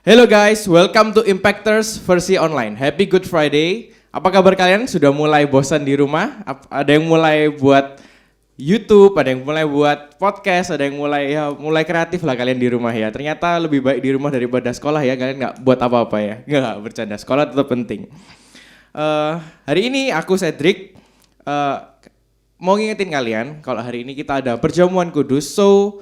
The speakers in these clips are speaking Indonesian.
Hello guys, welcome to Impactors versi online. Happy Good Friday. Apa kabar kalian? Sudah mulai bosan di rumah? Ada yang mulai buat YouTube, ada yang mulai buat podcast, ada yang mulai kreatif lah kalian di rumah ya. Ternyata lebih baik di rumah daripada sekolah ya. Kalian nggak buat apa-apa ya? Nggak bercanda. Sekolah tetap penting. Hari ini aku Cedric mau ngingetin kalian kalau hari ini kita ada perjamuan kudus. So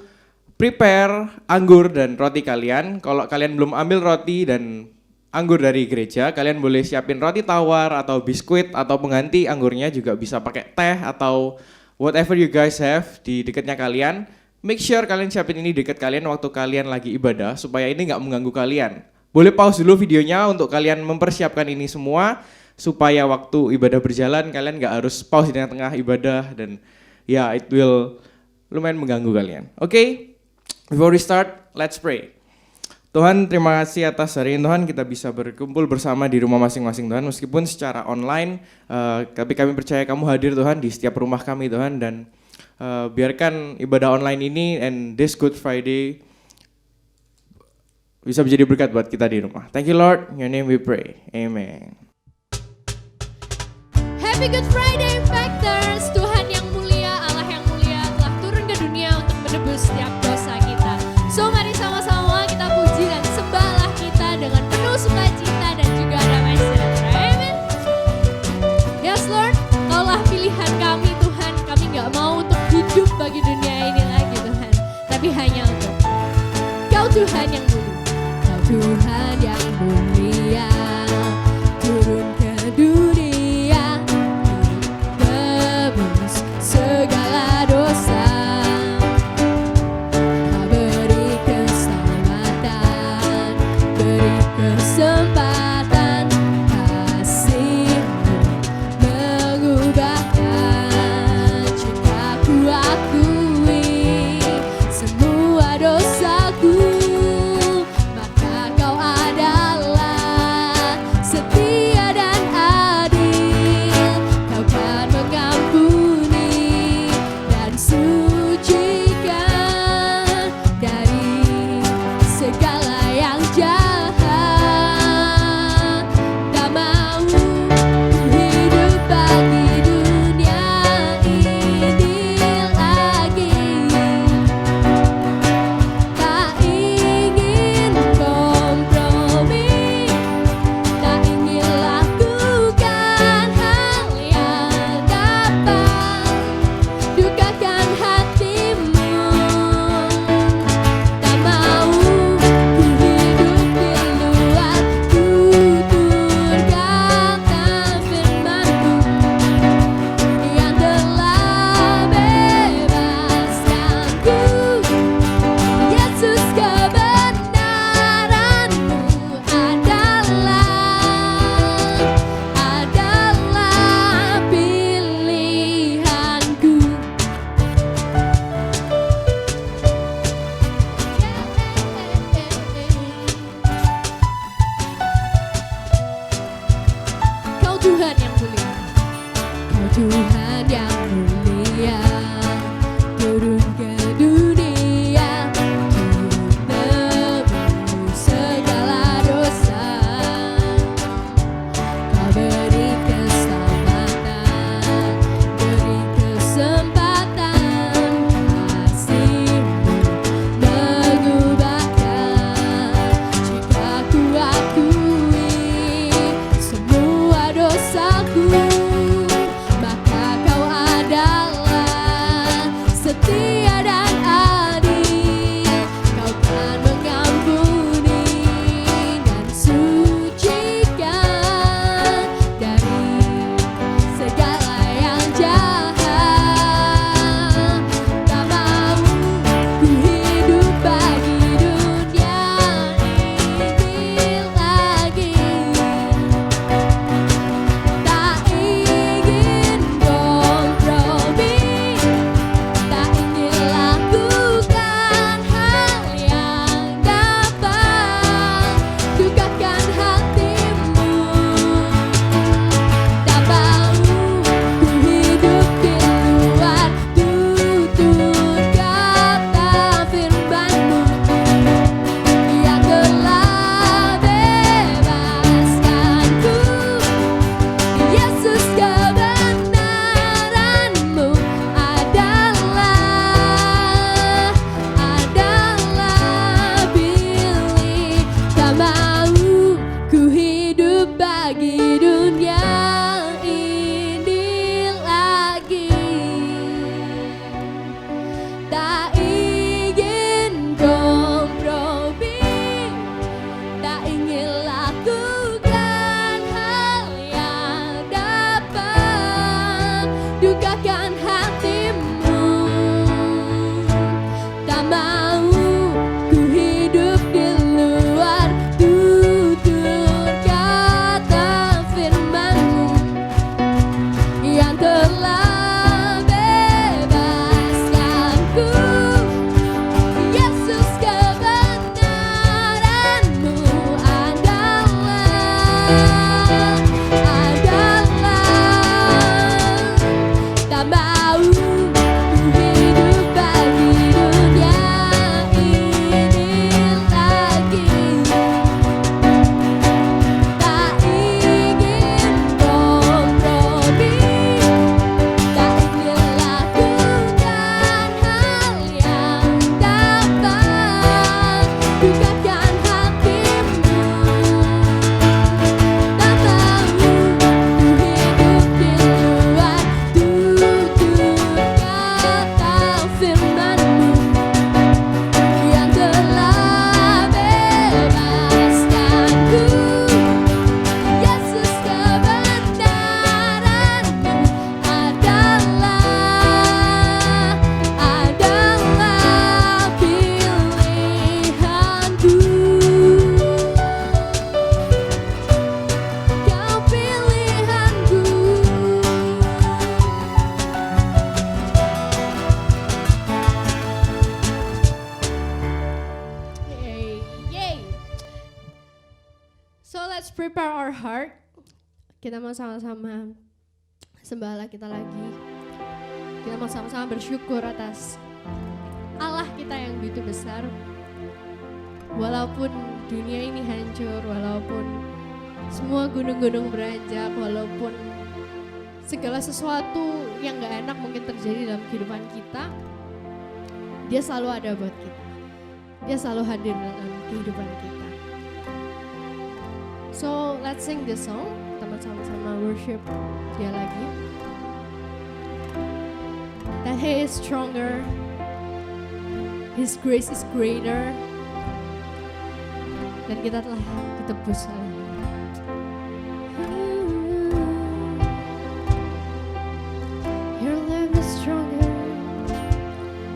prepare anggur dan roti kalian. Kalau kalian belum ambil roti dan anggur dari gereja, kalian boleh siapin roti tawar atau biskuit atau pengganti anggurnya, juga bisa pakai teh atau whatever you guys have di dekatnya kalian. Make sure kalian siapin ini dekat kalian waktu kalian lagi ibadah supaya ini nggak mengganggu kalian. Boleh pause dulu videonya untuk kalian mempersiapkan ini semua supaya waktu ibadah berjalan kalian nggak harus pause di tengah-tengah ibadah dan ya it will lumayan mengganggu kalian. Oke? Before we start, let's pray. Tuhan, terima kasih atas hari ini Tuhan, kita bisa berkumpul bersama di rumah masing-masing Tuhan, meskipun secara online, tapi kami percaya kamu hadir Tuhan di setiap rumah kami Tuhan, dan biarkan ibadah online ini and this Good Friday bisa menjadi berkat buat kita di rumah. Thank you Lord, in your name we pray, amen. Happy Good Friday Impactors. Tuhan yang mulia, Allah yang mulia telah turun ke dunia untuk menebus setiap dosa kita. So mari sama-sama kita puji dan sembahlah kita dengan penuh sukacita dan juga damai sejahtera. Amen. Yes Lord, Kaulah pilihan kami Tuhan. Kami gak mau untuk hidup bagi dunia ini lagi Tuhan, tapi hanya untuk Kau Tuhan yang mulia. Kau Tuhan yang mulia, turun ke dunia, tebus segala dosa. Kau beri keselamatan, beri kesempatan, kasih-Mu mengubahkan. Jika ku akui semua dosaku, maka Kau So let's prepare our heart. Kita mau sama-sama sembah Allah kita lagi. Kita mau sama-sama bersyukur atas Allah kita yang begitu besar. Walaupun dunia ini hancur, walaupun semua gunung-gunung beranjak, walaupun segala sesuatu yang gak enak mungkin terjadi dalam kehidupan kita, Dia selalu ada buat kita. Dia selalu hadir dalam kehidupan kita. So let's sing this song. Kita sama-sama worship Dia lagi. That He is stronger, His grace is greater, dan kita telah ditebus. Your love is stronger,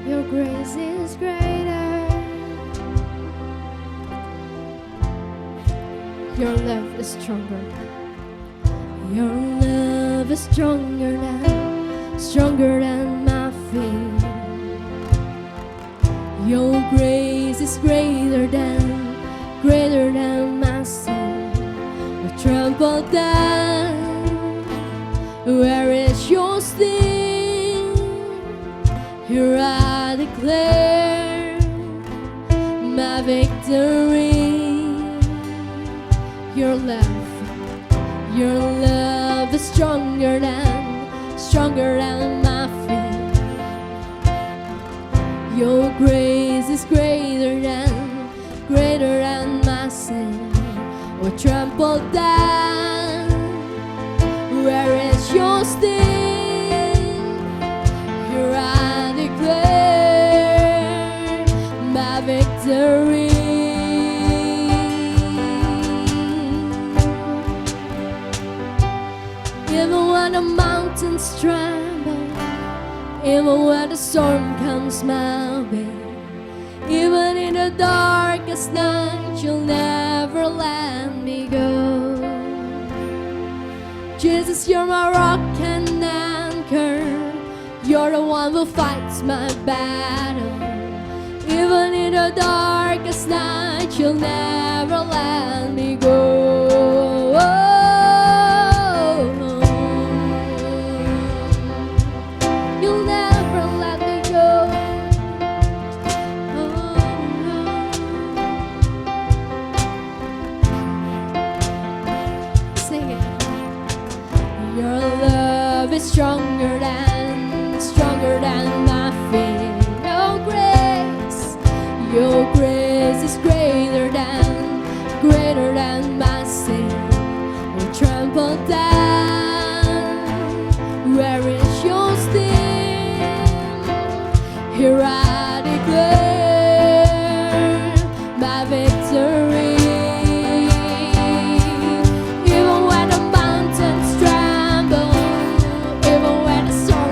Your grace is greater. Your love is stronger. Your love is stronger than my faith. Your grace is greater than my sin. We trample down. Where is your sting? Here I declare my victory. Your love is stronger than my faith. Your grace is greater than my sin. Oh, trample down. Where is your sting? Here I declare my victory. Even when the mountains tremble, even when the storm comes my way, even in the darkest night, You'll never let me go. Jesus, You're my rock and anchor. You're the one who fights my battle. Even in the darkest night, You'll never let me go. Stronger than my faith. Your grace is greater than my sin. We trample down. Where is your sting? Here I declare my victory. Even when the mountains tremble, even when the storm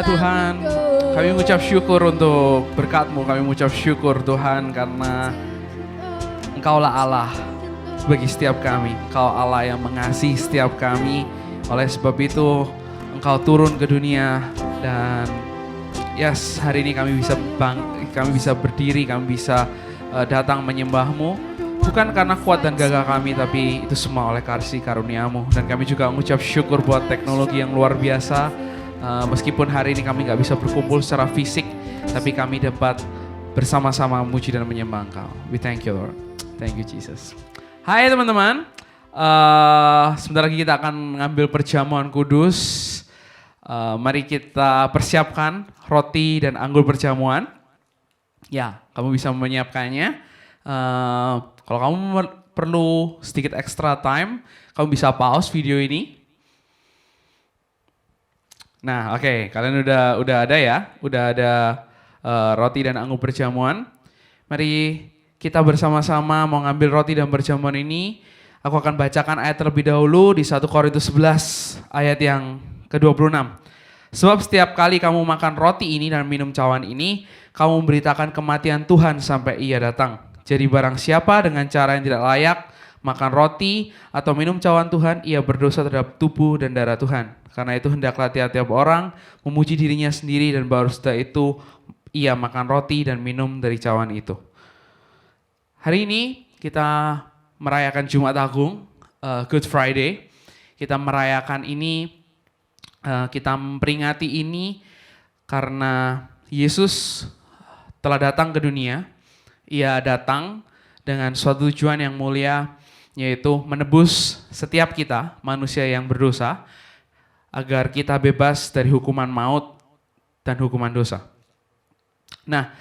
Tuhan, kami mengucap syukur untuk berkat-Mu. Kami mengucap syukur Tuhan karena Engkaulah Allah bagi setiap kami. Engkau Allah yang mengasihi setiap kami. Oleh sebab itu Engkau turun ke dunia dan yes, hari ini kami bisa berdiri, kami bisa datang menyembah-Mu. Bukan karena kuat dan gagah kami, tapi itu semua oleh kasih karunia-Mu. Dan kami juga mengucap syukur buat teknologi yang luar biasa. Meskipun hari ini kami gak bisa berkumpul secara fisik, tapi kami dapat bersama-sama memuji dan menyembah Engkau. We thank you, Lord. Thank you, Jesus. Hai teman-teman. Sebentar lagi kita akan mengambil perjamuan kudus. Mari kita persiapkan roti dan anggur perjamuan. Ya, kamu bisa menyiapkannya. Kalau kamu perlu sedikit extra time, kamu bisa pause video ini. Nah, oke, kalian udah ada ya, udah ada roti dan anggur perjamuan. Mari kita bersama-sama mau ngambil roti dan perjamuan ini. Aku akan bacakan ayat terlebih dahulu di 1 Korintus 11 ayat yang ke-26. Sebab setiap kali kamu makan roti ini dan minum cawan ini, kamu memberitakan kematian Tuhan sampai Ia datang. Jadi barang siapa dengan cara yang tidak layak makan roti atau minum cawan Tuhan, ia berdosa terhadap tubuh dan darah Tuhan. Karena itu hendaklah tiap-tiap orang memuji dirinya sendiri dan baru setelah itu ia makan roti dan minum dari cawan itu. Hari ini kita merayakan Jumat Agung, Good Friday. Kita merayakan ini, kita memperingati ini karena Yesus telah datang ke dunia. Ia datang dengan suatu tujuan yang mulia, yaitu menebus setiap kita, manusia yang berdosa, agar kita bebas dari hukuman maut dan hukuman dosa. Nah,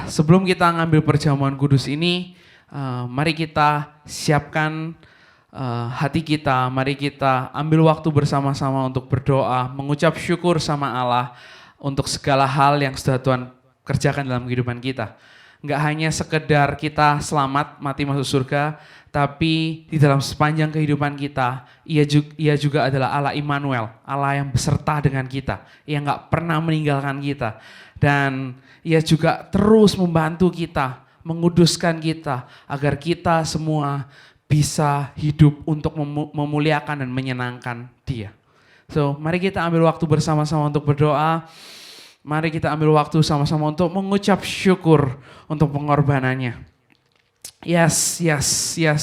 sebelum kita ngambil perjamuan kudus ini, mari kita siapkan hati kita, mari kita ambil waktu bersama-sama untuk berdoa, mengucap syukur sama Allah untuk segala hal yang sudah Tuhan kerjakan dalam kehidupan kita. Nggak hanya sekedar kita selamat mati masuk surga, tapi di dalam sepanjang kehidupan kita, ia juga adalah Allah Immanuel, Allah yang beserta dengan kita, yang nggak pernah meninggalkan kita. Dan ia juga terus membantu kita, menguduskan kita, agar kita semua bisa hidup untuk memuliakan dan menyenangkan Dia. So, mari kita ambil waktu bersama-sama untuk berdoa. Mari kita ambil waktu sama-sama untuk mengucap syukur untuk pengorbanannya. Yes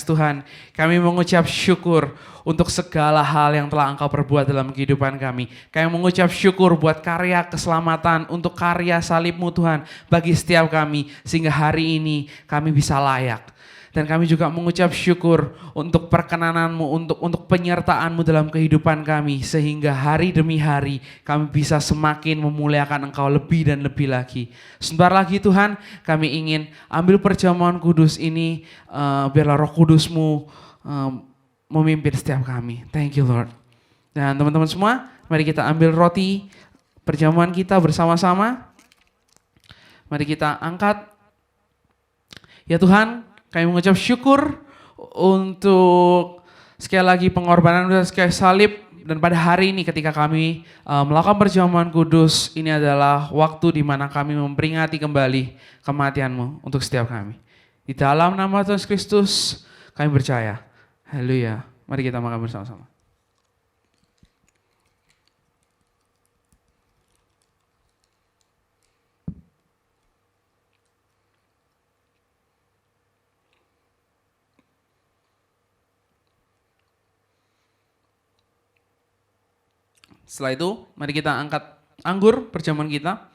Tuhan. Kami mengucap syukur untuk segala hal yang telah Engkau perbuat dalam kehidupan kami. Kami mengucap syukur buat karya keselamatan, untuk karya salib-Mu Tuhan bagi setiap kami. Sehingga hari ini kami bisa layak. Dan kami juga mengucap syukur untuk perkenanan-Mu, untuk penyertaan-Mu dalam kehidupan kami. Sehingga hari demi hari kami bisa semakin memuliakan Engkau lebih dan lebih lagi. Sebentar lagi Tuhan, kami ingin ambil perjamuan kudus ini, biarlah Roh Kudus-Mu memimpin setiap kami. Thank you Lord. Dan teman-teman semua, mari kita ambil roti perjamuan kita bersama-sama. Mari kita angkat. Ya Tuhan, kami mengucap syukur untuk sekali lagi pengorbanan dan sekali salib. Dan pada hari ini ketika kami melakukan perjamuan kudus, ini adalah waktu di mana kami memperingati kembali kematian-Mu untuk setiap kami. Di dalam nama Tuhan Yesus Kristus kami percaya. Haleluya. Mari kita makan bersama-sama. Setelah itu, mari kita angkat anggur perjamuan kita.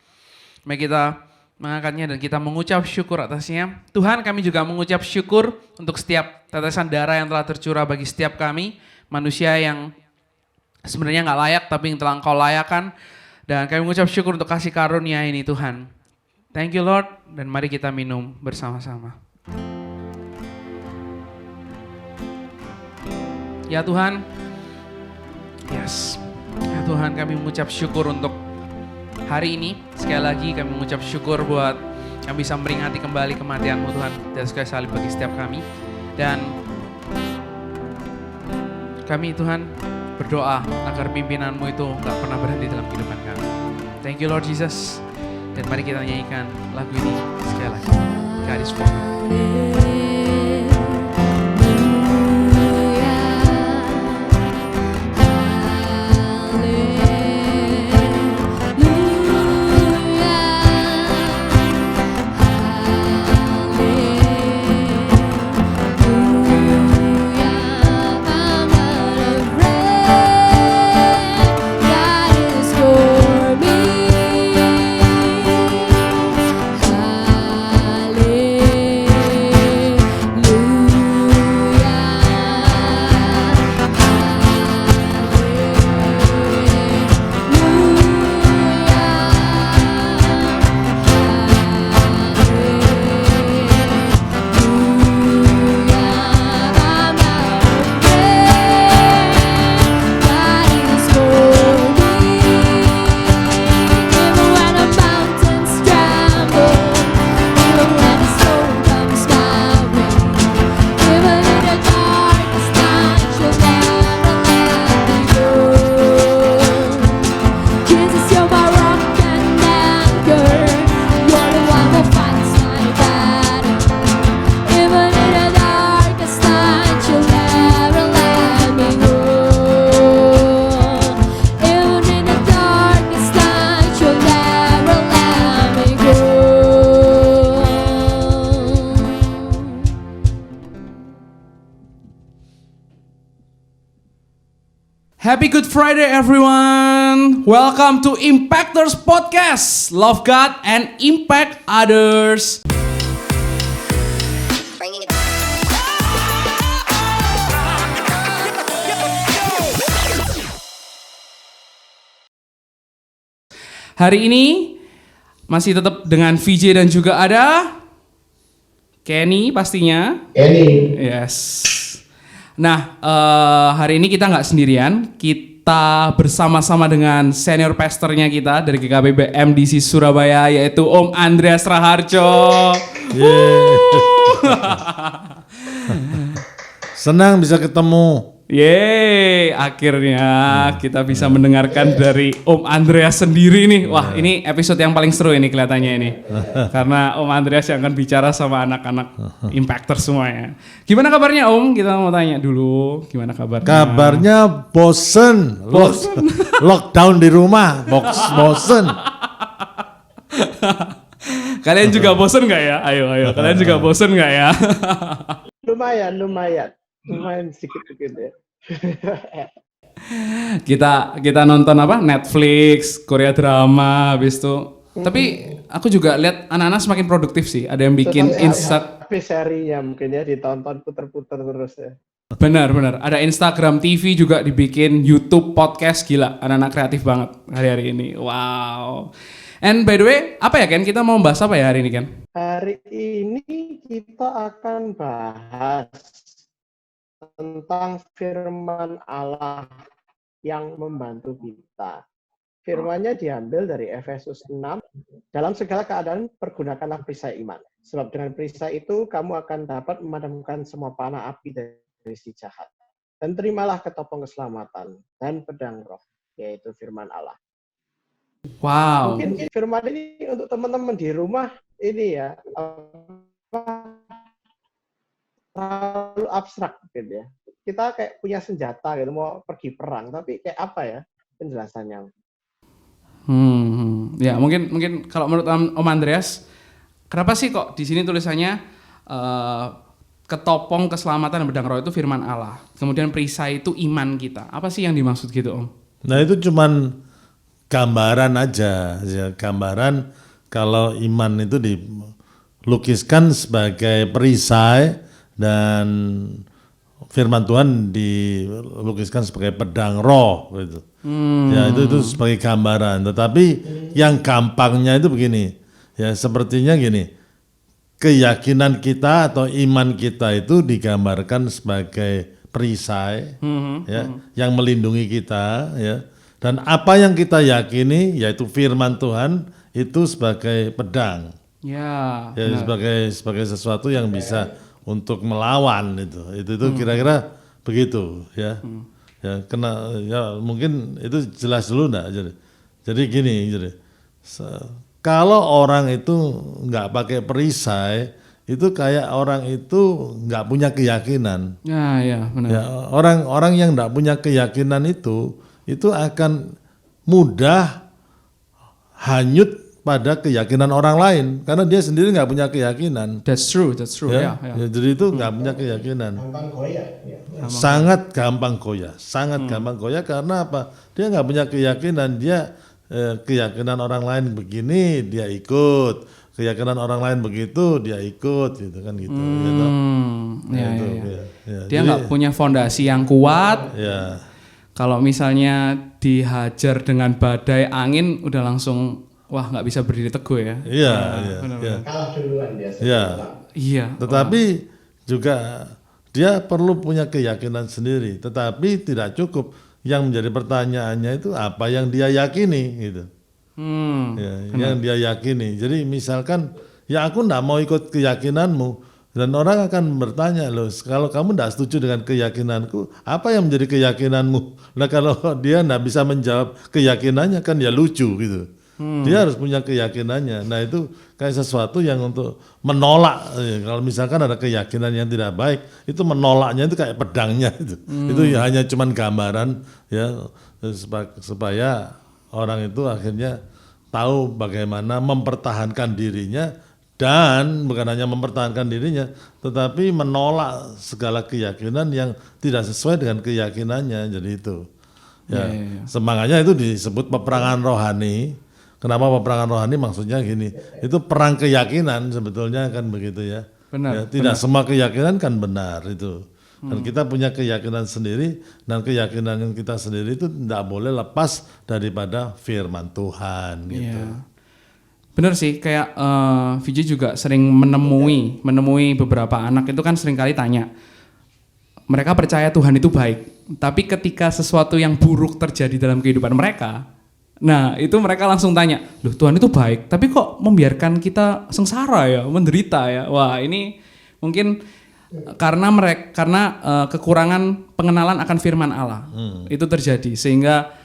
Mari kita mengangkatnya dan kita mengucap syukur atasnya. Tuhan, kami juga mengucap syukur untuk setiap tetesan darah yang telah tercurah bagi setiap kami, manusia yang sebenarnya nggak layak, tapi yang telah Engkau layakan. Dan kami mengucap syukur untuk kasih karunia ini Tuhan. Thank you Lord, dan mari kita minum bersama-sama. Ya Tuhan, yes. Ya Tuhan, kami mengucap syukur untuk hari ini. Sekali lagi kami mengucap syukur buat kami bisa memperingati kembali kematian-Mu Tuhan dan sekali salib bagi setiap kami. Dan kami Tuhan berdoa agar pimpinan-Mu itu gak pernah berhenti dalam kehidupan kami. Thank you Lord Jesus. Dan mari kita nyanyikan lagu ini sekali lagi. God is for me. Happy Good Friday everyone. Welcome to Impactors Podcast. Love God and impact others. Hari ini masih tetap dengan VJ dan juga ada Kenny pastinya. Kenny. Yes. Nah, hari ini kita nggak sendirian, kita bersama-sama dengan senior pastornya kita dari GKP MDC Surabaya, yaitu Om Andreas Raharjo. Senang bisa ketemu. Yeay, akhirnya kita bisa mendengarkan dari Om Andreas sendiri nih. Wah, ini episode yang paling seru ini kelihatannya ini. Karena Om Andreas yang akan bicara sama anak-anak impactor semuanya. Gimana kabarnya Om? Kita mau tanya dulu, gimana kabarnya? Kabarnya bosen. Lockdown di rumah, bosen. Kalian juga bosen nggak ya? Ayo, kalian juga bosen nggak ya? Lumayan sedikit ya. kita nonton apa? Netflix, Korea drama, habis itu. Tapi aku juga lihat anak-anak semakin produktif sih. Ada yang bikin Tapi serinya mungkin ya ditonton puter-puter terus ya. Benar. Ada Instagram TV juga dibikin, YouTube, podcast, gila. Anak-anak kreatif banget hari-hari ini. Wow. And by the way, apa ya Ken? Kita mau bahas apa ya hari ini Ken? Hari ini kita akan bahas tentang firman Allah yang membantu kita. Firman-Nya diambil dari Efesus 6. Dalam segala keadaan pergunakanlah perisai iman. Sebab dengan perisai itu kamu akan dapat memadamkan semua panah api dari si jahat. Dan terimalah ketopong keselamatan dan pedang roh, yaitu firman Allah. Wow. Mungkin firman ini untuk teman-teman di rumah ini ya terlalu abstrak mungkin ya. Kita kayak punya senjata gitu mau pergi perang, tapi kayak apa ya penjelasannya? Ya mungkin kalau menurut Om Andreas, kenapa sih kok di sini tulisannya ketopong keselamatan dan pedang roh itu firman Allah, kemudian perisai itu iman kita. Apa sih yang dimaksud gitu Om? Nah itu cuman gambaran aja, ya. Gambaran kalau iman itu dilukiskan sebagai perisai dan firman Tuhan dilukiskan sebagai pedang roh gitu. Ya itu sebagai gambaran. Tetapi yang gampangnya itu begini, ya sepertinya gini, keyakinan kita atau iman kita itu digambarkan sebagai perisai, yang melindungi kita, ya. Dan apa yang kita yakini yaitu firman Tuhan itu sebagai pedang, ya sebagai sesuatu yang bisa untuk melawan itu kira-kira begitu ya. Ya mungkin itu jelas dulu enggak? Jadi gini, Kalau orang itu nggak pakai perisai, itu kayak orang itu nggak punya keyakinan. Ya, benar. Ya, orang-orang yang nggak punya keyakinan itu akan mudah hanyut pada keyakinan orang lain karena dia sendiri nggak punya keyakinan. That's true. Ya, Ya. ya, jadi itu nggak punya keyakinan. Gampang goyah. Ya. Sangat gampang goyah karena apa? Dia nggak punya keyakinan, dia keyakinan orang lain begini dia ikut, keyakinan orang lain begitu dia ikut, gitu kan gitu. Gitu. Ya. Ya, Dia jadi, nggak punya fondasi yang kuat. ya, Kalau misalnya dihajar dengan badai angin, udah langsung wah nggak bisa berdiri teguh ya. iya. Kalah duluan dia. Ya. Iya. Tetapi juga dia perlu punya keyakinan sendiri, tetapi tidak cukup. Yang menjadi pertanyaannya itu apa yang dia yakini gitu. Ya, yang dia yakini. Jadi misalkan ya aku enggak mau ikut keyakinanmu dan orang akan bertanya loh, kalau kamu enggak setuju dengan keyakinanku, apa yang menjadi keyakinanmu? Nah kalau dia enggak bisa menjawab keyakinannya kan ya lucu gitu. Dia harus punya keyakinannya. Nah itu kayak sesuatu yang untuk menolak. Kalau misalkan ada keyakinan yang tidak baik, itu menolaknya itu kayak pedangnya itu. Itu ya hanya cuman gambaran ya supaya orang itu akhirnya tahu bagaimana mempertahankan dirinya dan bukan hanya mempertahankan dirinya, tetapi menolak segala keyakinan yang tidak sesuai dengan keyakinannya. Jadi itu. Ya, semangatnya itu disebut peperangan rohani. Kenapa peperangan rohani? Maksudnya gini, itu perang keyakinan sebetulnya kan begitu ya. Benar. Ya, tidak semua keyakinan kan benar itu. Dan kita punya keyakinan sendiri dan keyakinan yang kita sendiri itu tidak boleh lepas daripada firman Tuhan gitu. Iya. Bener sih, kayak Vijay juga sering menemui beberapa anak itu kan seringkali tanya, mereka percaya Tuhan itu baik, tapi ketika sesuatu yang buruk terjadi dalam kehidupan mereka, nah itu mereka langsung tanya, loh Tuhan itu baik, tapi kok membiarkan kita sengsara ya, menderita ya. Wah ini mungkin karena kekurangan pengenalan akan firman Allah itu terjadi, sehingga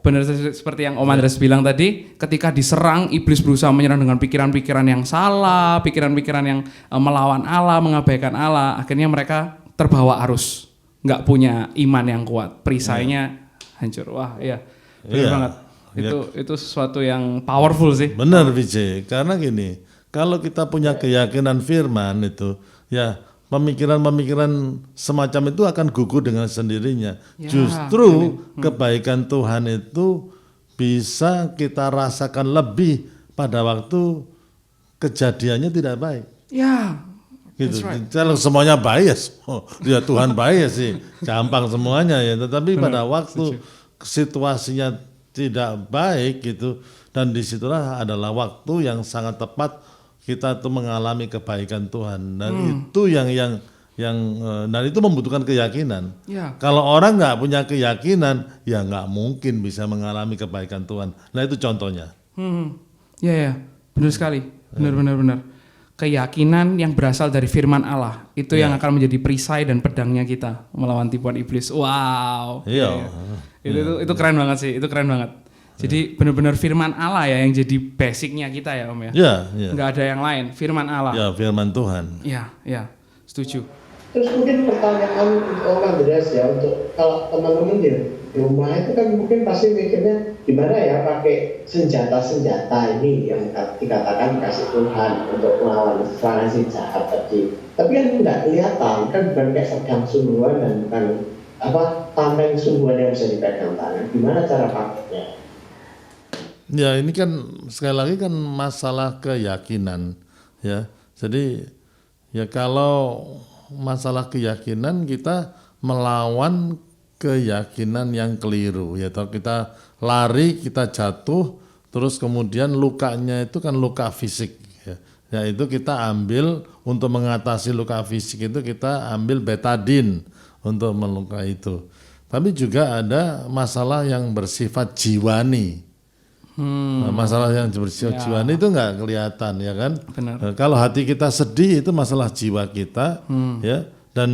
benar seperti yang Om Andres bilang tadi, ketika diserang iblis berusaha menyerang dengan pikiran-pikiran yang salah, pikiran-pikiran yang melawan Allah, mengabaikan Allah, akhirnya mereka terbawa arus, nggak punya iman yang kuat, perisainya hancur. Wah iya, benar banget. Itu sesuatu yang powerful sih. Benar Vijay, karena gini, kalau kita punya keyakinan firman itu, ya pemikiran-pemikiran semacam itu akan gugur dengan sendirinya. Ya, Justru kebaikan Tuhan itu bisa kita rasakan lebih pada waktu kejadiannya tidak baik. Ya, Gitu. Kalau semuanya bias, ya Tuhan bias sih, gampang semuanya ya. Tetapi pada waktu situasinya tidak baik gitu, dan disitulah adalah waktu yang sangat tepat kita tuh mengalami kebaikan Tuhan, dan itu yang dan itu membutuhkan keyakinan. Ya. Kalau orang nggak punya keyakinan, ya nggak mungkin bisa mengalami kebaikan Tuhan. Nah itu contohnya. Ya, benar sekali, benar. Keyakinan yang berasal dari firman Allah itu yang akan menjadi perisai dan pedangnya kita melawan tipuan iblis. Wow. Iya. Itu keren banget sih, itu keren banget. Jadi benar-benar firman Allah ya yang jadi basicnya kita ya Om ya. Iya. Nggak ada yang lain, firman Allah. Ya firman Tuhan. Ya, setuju. Terus mungkin pertanyaan Om Andreas ya, untuk kalau teman-teman di rumah itu kan mungkin pasti mikirnya gimana ya pakai senjata-senjata ini yang dikatakan kasih Tuhan untuk melawan serangan si jahat tadi. Tapi kan nggak kelihatan, kan bukan kayak sedang sungguhan dan bukan tameng sungguhan yang bisa dipegang tangan. Gimana cara pakainya? Ya ini kan sekali lagi kan masalah keyakinan ya. Jadi ya kalau masalah keyakinan kita melawan keyakinan yang keliru ya, atau kita lari, kita jatuh, terus kemudian lukanya itu kan luka fisik ya. Ya itu kita ambil untuk mengatasi luka fisik itu kita ambil betadin untuk melukai itu. Tapi juga ada masalah yang bersifat jiwani. Nah, masalah yang bersifat jiwani itu nggak kelihatan ya kan. Benar. Kalau hati kita sedih itu masalah jiwa kita ya, dan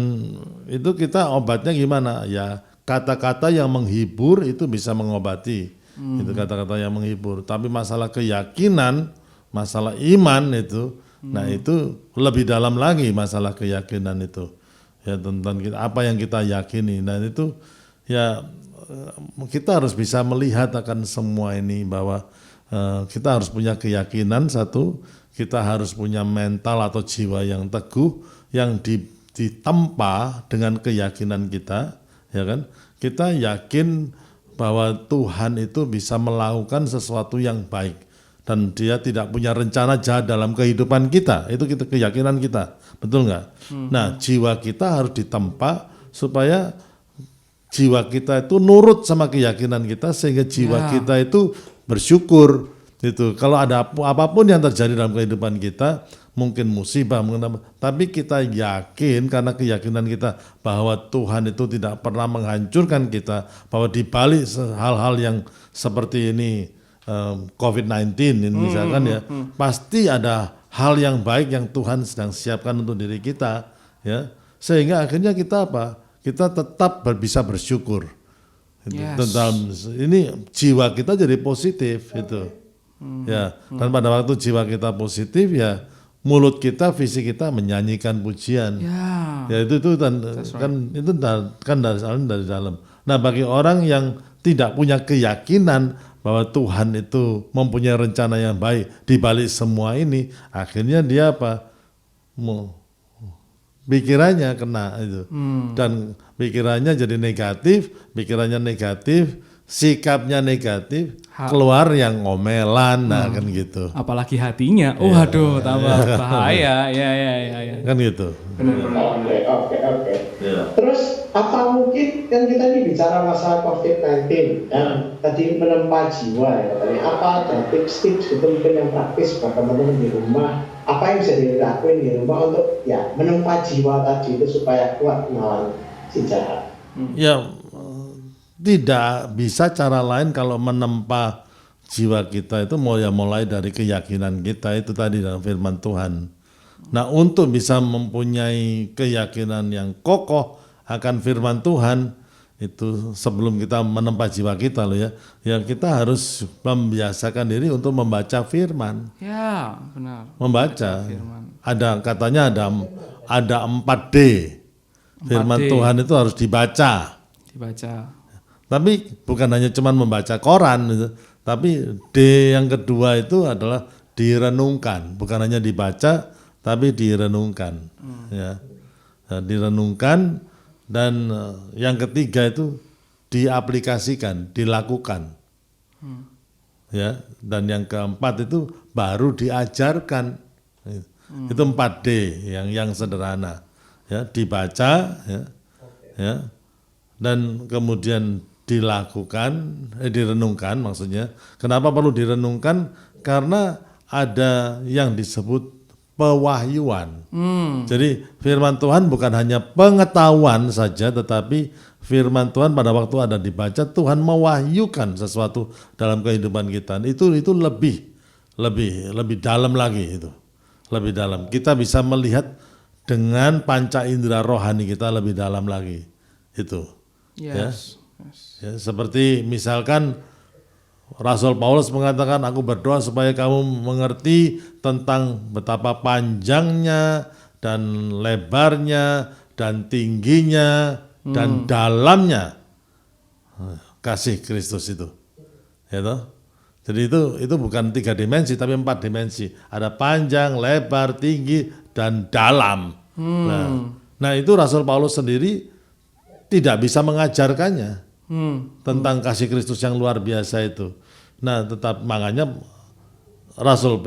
itu kita obatnya gimana ya, kata-kata yang menghibur itu bisa mengobati. Itu kata-kata yang menghibur. Tapi masalah keyakinan, masalah iman itu, nah itu lebih dalam lagi masalah keyakinan itu. Ya tentang apa yang kita yakini. Nah itu ya kita harus bisa melihat akan semua ini bahwa kita harus punya keyakinan satu, kita harus punya mental atau jiwa yang teguh yang ditempa dengan keyakinan kita, ya kan? Kita yakin bahwa Tuhan itu bisa melakukan sesuatu yang baik dan Dia tidak punya rencana jahat dalam kehidupan kita. Itu keyakinan kita, betul nggak? Nah, jiwa kita harus ditempa supaya jiwa kita itu nurut sama keyakinan kita sehingga jiwa kita itu bersyukur. Itu kalau ada apapun yang terjadi dalam kehidupan kita, mungkin musibah, tapi kita yakin karena keyakinan kita bahwa Tuhan itu tidak pernah menghancurkan kita, bahwa di balik hal-hal yang seperti ini COVID-19 ini misalkan ya, pasti ada hal yang baik yang Tuhan sedang siapkan untuk diri kita, ya, sehingga akhirnya kita apa? Kita tetap bisa bersyukur. Tentang ini jiwa kita jadi positif itu. Ya, dan pada waktu jiwa kita positif ya mulut kita, fisik kita menyanyikan pujian. Ya itu kan dari dalam. Nah, bagi orang yang tidak punya keyakinan bahwa Tuhan itu mempunyai rencana yang baik di balik semua ini, akhirnya dia apa? Pikirannya kena itu. Dan pikirannya jadi negatif, sikapnya negatif, keluar yang ngomelan, nah kan gitu. Apalagi hatinya, waduh tambah bahaya, ya. Kan gitu. Oke. Terus apa mungkin kan kita ini bicara masalah COVID-19 dan tadi menempa jiwa ya, tadi apa ada tips-tips gitu mungkin yang praktis buat teman-teman di rumah, apa yang bisa dilakuin di rumah untuk ya menempa jiwa tadi itu supaya kuat melawan si jahat. Ya tidak bisa cara lain kalau menempa jiwa kita itu mulai dari keyakinan kita itu tadi dalam firman Tuhan. Nah, untuk bisa mempunyai keyakinan yang kokoh akan firman Tuhan itu sebelum kita menempa jiwa kita loh ya, kita harus membiasakan diri untuk membaca firman. Ya, benar. Membaca. Ada katanya ada 4D. Firman Tuhan itu harus dibaca. Tapi bukan hanya cuma membaca koran, gitu, tapi D yang kedua itu adalah direnungkan, bukan hanya dibaca, tapi direnungkan, ya, direnungkan, dan yang ketiga itu diaplikasikan, dilakukan, ya, dan yang keempat itu baru diajarkan, itu 4D yang sederhana, ya, dibaca, ya, dan kemudian direnungkan maksudnya. Kenapa perlu direnungkan? Karena ada yang disebut pewahyuan. Jadi firman Tuhan bukan hanya pengetahuan saja, tetapi firman Tuhan pada waktu ada dibaca, Tuhan mewahyukan sesuatu dalam kehidupan kita. Itu lebih dalam lagi itu. Lebih dalam. Kita bisa melihat dengan panca indera rohani kita lebih dalam lagi. Itu. Yes. Ya, seperti misalkan Rasul Paulus mengatakan, aku berdoa supaya kamu mengerti tentang betapa panjangnya dan lebarnya dan tingginya dan dalamnya kasih Kristus itu. Ya toh? Jadi itu bukan 3 dimensi tapi 4 dimensi. Ada panjang, lebar, tinggi dan dalam. Nah, itu Rasul Paulus sendiri tidak bisa mengajarkannya. Tentang kasih Kristus yang luar biasa itu. Nah, tetap makanya Rasul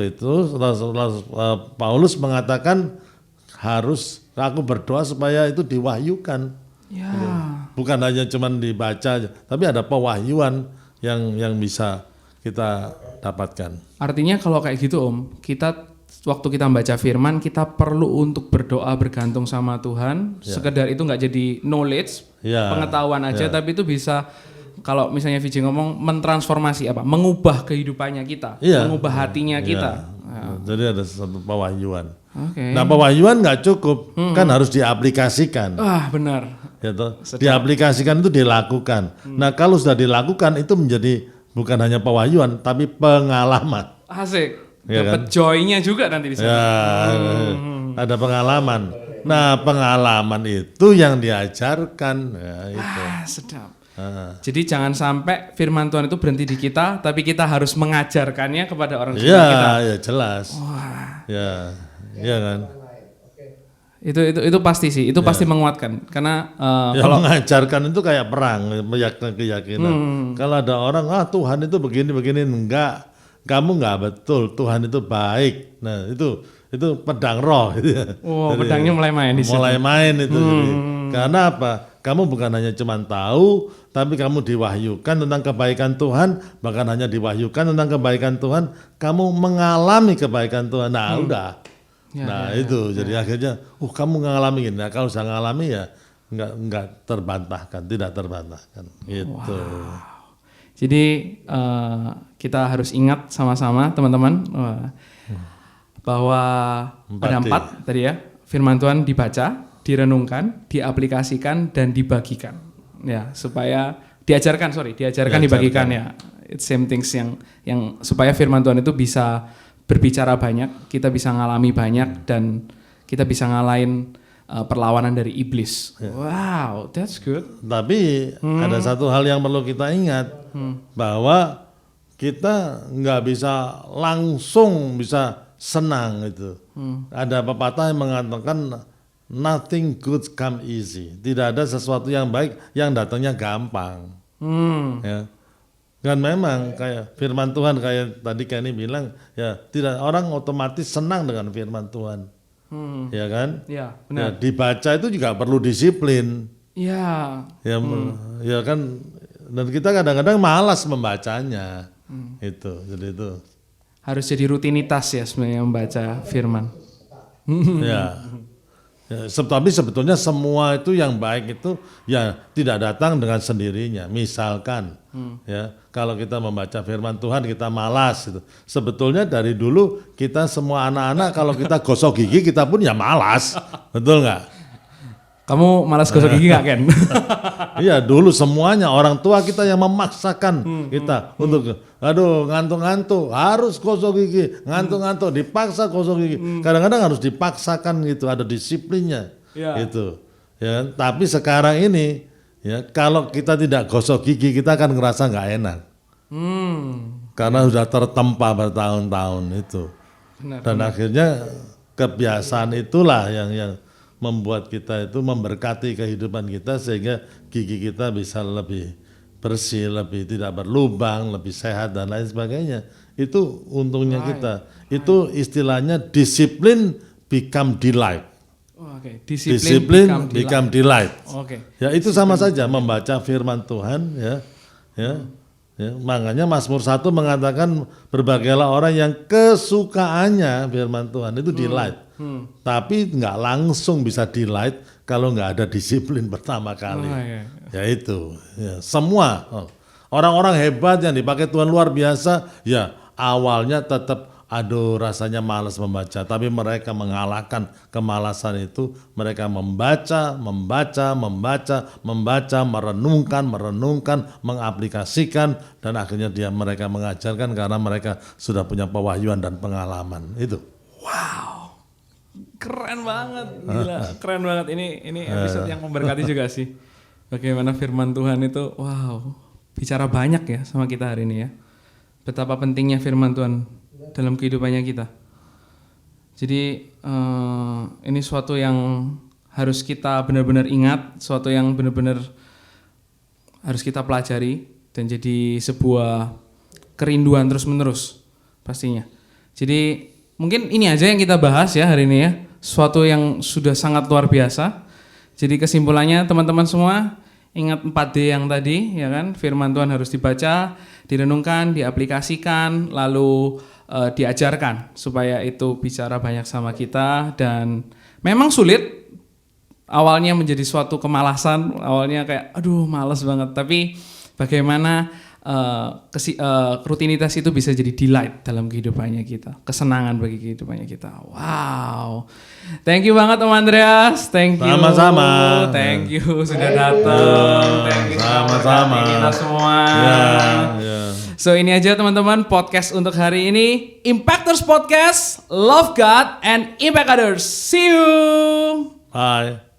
Paulus mengatakan harus aku berdoa supaya itu diwahyukan. Ya. Bukan hanya cuman dibaca, tapi ada pewahyuan yang bisa kita dapatkan. Artinya kalau kayak gitu Om, waktu kita membaca firman, kita perlu untuk berdoa bergantung sama Tuhan. Sekedar itu nggak jadi knowledge, pengetahuan aja, tapi itu bisa, kalau misalnya Vijay ngomong, mentransformasi mengubah kehidupannya kita, mengubah hatinya kita. Jadi ada satu pewahyuan. Okay. Nah, pewahyuan nggak cukup, kan harus diaplikasikan. Benar. Diaplikasikan itu dilakukan. Nah, kalau sudah dilakukan itu menjadi bukan hanya pewahyuan tapi pengalaman. Asik. Iya Dapat joy-nya juga nanti di sana. Ya, ada pengalaman. Nah, pengalaman itu yang diajarkan. Ya, itu. Sedap. Jadi jangan sampai firman Tuhan itu berhenti di kita, tapi kita harus mengajarkannya kepada orang sekitar kita. Ya jelas. Ya kan. Itu pasti sih, itu pasti menguatkan. Karena Kalau mengajarkan itu kayak perang, keyakinan. Kalau ada orang, Tuhan itu begini-begini, enggak. Kamu enggak betul, Tuhan itu baik. Nah, itu pedang roh. Pedangnya mulai main di situ. Mulai main itu. Jadi, karena apa? Kamu bukan hanya cuma tahu, tapi kamu diwahyukan tentang kebaikan Tuhan, bahkan hanya diwahyukan tentang kebaikan Tuhan, kamu mengalami kebaikan Tuhan. Nah, udah. Itu. Jadi akhirnya, kamu ngalami gini. Nah, kalau sudah ngalami ya enggak terbantahkan, tidak terbantahkan. Gitu. Jadi kita harus ingat sama-sama teman-teman bahwa ada 4 tadi ya, firman Tuhan dibaca, direnungkan, diaplikasikan dan dibagikan. Ya, supaya diajarkan, dibagikan ya. It's same things yang supaya firman Tuhan itu bisa berbicara banyak, kita bisa ngalami banyak dan kita bisa ngalahin perlawanan dari iblis. Wow, that's good. Tapi ada satu hal yang perlu kita ingat, bahwa kita nggak bisa langsung bisa senang gitu. Ada pepatah yang mengatakan nothing good come easy. Tidak ada sesuatu yang baik yang datangnya gampang. Ya. Kan memang kayak firman Tuhan kayak tadi Kenny bilang, ya tidak orang otomatis senang dengan firman Tuhan. Ya kan? Ya, benar. Ya, dibaca itu juga perlu disiplin. Ya. Ya kan, dan kita kadang-kadang malas membacanya. Itu, jadi itu. Harus jadi rutinitas ya sebenarnya membaca firman. Ya. Tapi sebetulnya semua itu yang baik itu ya tidak datang dengan sendirinya. Misalkan ya kalau kita membaca firman Tuhan kita malas gitu. Sebetulnya dari dulu kita semua anak-anak kalau kita gosok gigi kita pun ya malas. Betul nggak? Kamu malas gosok gigi nggak Ken? Iya dulu semuanya orang tua kita yang memaksakan kita untuk ngantuk-ngantuk harus gosok gigi, ngantuk-ngantuk dipaksa gosok gigi. Kadang-kadang harus dipaksakan gitu, ada disiplinnya gitu. Ya, tapi sekarang ini ya kalau kita tidak gosok gigi kita akan ngerasa nggak enak. Karena sudah tertempa bertahun-tahun itu. Dan akhirnya kebiasaan itulah yang membuat kita itu memberkati kehidupan kita sehingga gigi kita bisa lebih bersih, lebih tidak berlubang, lebih sehat dan lain sebagainya. Itu untungnya kita. Itu istilahnya disiplin become delight. Disiplin become delight. Ya itu sama saja membaca firman Tuhan ya. Makanya Mazmur 1 mengatakan berbagailah orang yang kesukaannya firman Tuhan itu delight. Tapi nggak langsung bisa delight kalau nggak ada disiplin pertama kali. Ya itu. Ya, semua orang-orang hebat yang dipakai Tuhan luar biasa. Ya awalnya tetap rasanya malas membaca, tapi mereka mengalahkan kemalasan itu. Mereka membaca, merenungkan, mengaplikasikan, dan akhirnya mereka mengajarkan karena mereka sudah punya pewahyuan dan pengalaman itu. Wow, keren banget, gila, keren banget. Ini episode yang memberkati juga sih. Bagaimana firman Tuhan itu, wow, bicara banyak ya sama kita hari ini ya. Betapa pentingnya firman Tuhan dalam kehidupannya kita. Jadi ini suatu yang harus kita benar-benar ingat, suatu yang benar-benar harus kita pelajari dan jadi sebuah kerinduan terus-menerus pastinya. Jadi mungkin ini aja yang kita bahas ya hari ini ya, suatu yang sudah sangat luar biasa. Jadi kesimpulannya teman-teman semua ingat 4D yang tadi ya kan, firman Tuhan harus dibaca, direnungkan, diaplikasikan, lalu diajarkan supaya itu bicara banyak sama kita. Dan memang sulit awalnya menjadi suatu kemalasan, awalnya kayak aduh malas banget, tapi bagaimana rutinitas itu bisa jadi delight dalam kehidupannya kita, kesenangan bagi kehidupannya kita. Wow, thank you banget Om Andreas, thank you. Sama-sama. Thank you sudah datang. Thank you sama-sama. kita semua. Ya. So ini aja teman-teman podcast untuk hari ini. Impactors Podcast, love God and impact others. See you. Bye.